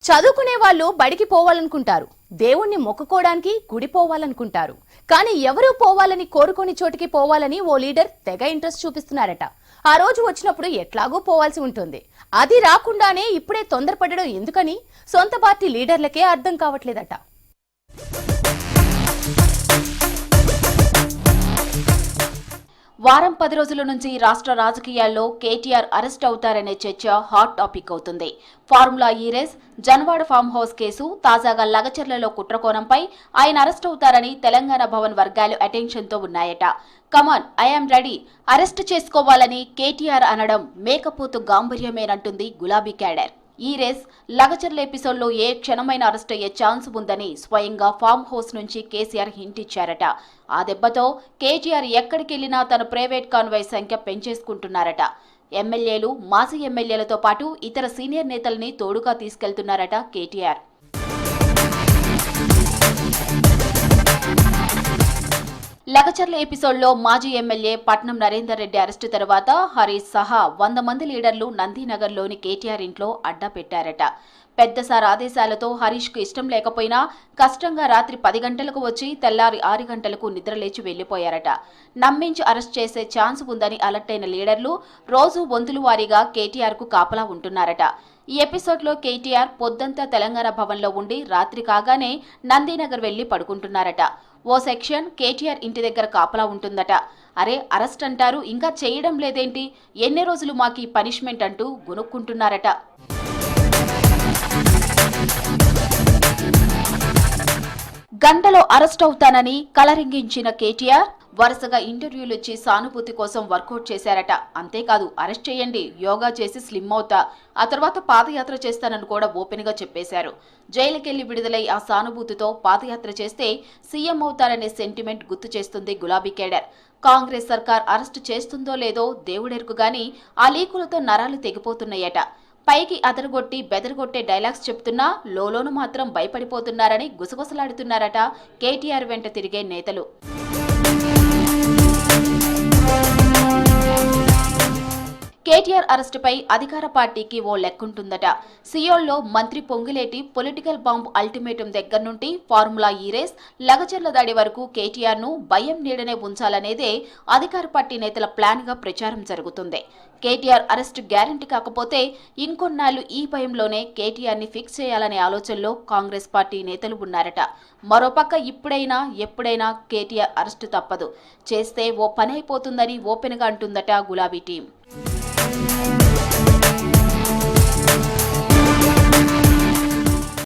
చదువుకునే వాళ్ళు బడికి పోవాలనుకుంటారు, దేవుణ్ణి మొక్కుకోవడానికి గుడి పోవాలనుకుంటారు. కానీ ఎవరు పోవాలని కోరుకొని చోటికి పోవాలని ఓ లీడర్ తెగ ఇంట్రెస్ట్ చూపిస్తున్నారట. ఆ రోజు వచ్చినప్పుడు ఎట్లాగూ పోవాల్సి ఉంటుంది. అది రాకుండానే ఇప్పుడే తొందరపడడం ఎందుకని సొంత పార్టీ లీడర్లకే అర్థం కావట్లేదట. వారం 10 రోజుల నుంచి రాష్ట్ర రాజకీయాల్లో కేటీఆర్ అరెస్ట్ అవుతారనే చర్చ హాట్ టాపిక్ అవుతుంది. Formula E race, Janwada farm house case, తాజాగా లగచర్లలో కుట్రకోణంపై ఆయన అరెస్ట్ అవుతారని తెలంగాణ భవన్ వర్గాలు అటెన్షన్తో ఉన్నాయట. కమాన్, ఐఎమ్ రెడీ, అరెస్ట్ చేసుకోవాలని కేటీఆర్ అనడం మేకపోతు గాంభీర్యమేనంటుంది గులాబీ క్యాడర్. ఈ రేస్, లగచర్ల ఎపిసోడ్లో ఏ క్షణమైన అరెస్ట్ అయ్యే ఛాన్స్ ఉందని స్వయంగా ఫామ్ హౌస్ నుంచి కేసీఆర్ హింట్ ఇచ్చారట. ఆ దెబ్బతో కేటీఆర్ ఎక్కడికెళ్లినా తన ప్రైవేట్ కాన్వాయ్ సంఖ్య పెంచేసుకుంటున్నారట. ఎమ్మెల్యేలు, మాజీ ఎమ్మెల్యేలతో పాటు ఇతర సీనియర్ నేతల్ని తోడుగా తీసుకెళ్తున్నారట కేటీఆర్. లగచర్ల ఎపిసోడ్లో మాజీ ఎమ్మెల్యే పట్నం నరేందర్ రెడ్డి అరెస్టు తర్వాత హరీష్ సహా 100 మంది లీడర్లు నందీనగర్లోని కేటీఆర్ ఇంట్లో అడ్డా పెట్టారట. పెద్ద సార్ ఆదేశాలతో హరీష్కు ఇష్టం లేకపోయినా కష్టంగా రాత్రి 10 గంటలకు వచ్చి తెల్లారి 6 గంటలకు నిద్రలేచి వెళ్లిపోయారట. నమ్మించి అరెస్ట్ చేసే ఛాన్స్ ఉందని అలర్ట్ అయిన లీడర్లు రోజు వంతుల వారీగా కేటీఆర్కు కాపలా ఉంటున్నారట. ఈ ఎపిసోడ్లో కేటీఆర్ పొద్దంతా తెలంగాణ భవన్లో ఉండి రాత్రి కాగానే నందీనగర్ వెళ్లి పడుకుంటున్నారట. ఓ సెక్షన్ కేటీఆర్ ఇంటి దగ్గర కాపలా ఉంటుందట. అరే, అరెస్ట్ అంటారు, ఇంకా చేయడం లేదేంటి, ఎన్ని రోజులు మాకీ పనిష్మెంట్ అంటూ గునుక్కుంటున్నారట. గంటలో అరెస్ట్ అవుతానని కలరింగించిన కేటీఆర్ వరుసగా ఇంటర్వ్యూలు ఇచ్చి సానుభూతి కోసం వర్కౌట్ చేశారట. అంతేకాదు, అరెస్ట్ చేయండి, యోగా చేసి స్లిమ్ అవుతా, ఆ తర్వాత పాదయాత్ర చేస్తానని కూడా ఓపెన్ గా చెప్పేశారు. జైలుకెళ్లి విడుదలై ఆ సానుభూతితో పాదయాత్ర చేస్తే సీఎం అవుతారనే సెంటిమెంట్ గుర్తు చేస్తుంది గులాబీ కేడర్. కాంగ్రెస్ సర్కార్ అరెస్ట్ చేస్తుందో లేదో దేవుడెరుకు గాని ఆ లీకులతో నరాలు తెగిపోతున్నాయట. పైకి అదరగొట్టి బెదరగొట్టే డైలాగ్స్ చెప్తున్నా లోలోను మాత్రం భయపడిపోతున్నారని గుసగుసలాడుతున్నారట కేటీఆర్ వెంట తిరిగే నేతలు. కేటీఆర్ అరెస్టుపై అధికార పార్టీకి ఓ లెక్కుంటుందట. సియోల్లో మంత్రి పొంగులేటి పొలిటికల్ బాంబ్ అల్టిమేటం దగ్గర నుండి ఫార్ములా ఈ రేస్, లగచర్ల దాడి వరకు కేటీఆర్ ను భయం నీడనే ఉంచాలనేదే అధికార పార్టీ నేతల ప్లాన్ గా ప్రచారం జరుగుతుంది. కేటీఆర్ అరెస్టు గ్యారంటీ కాకపోతే ఇంకొన్నాళ్లు ఈ భయంలోనే కేటీఆర్ ని ఫిక్స్ చేయాలనే ఆలోచనలో కాంగ్రెస్ పార్టీ నేతలు ఉన్నారట. మరోపక్క ఇప్పుడైనా ఎప్పుడైనా కేటీఆర్ అరెస్టు తప్పదు, చేస్తే ఓ పని అయిపోతుందని ఓపెన్ గా అంటుందట గులాబీ టీం.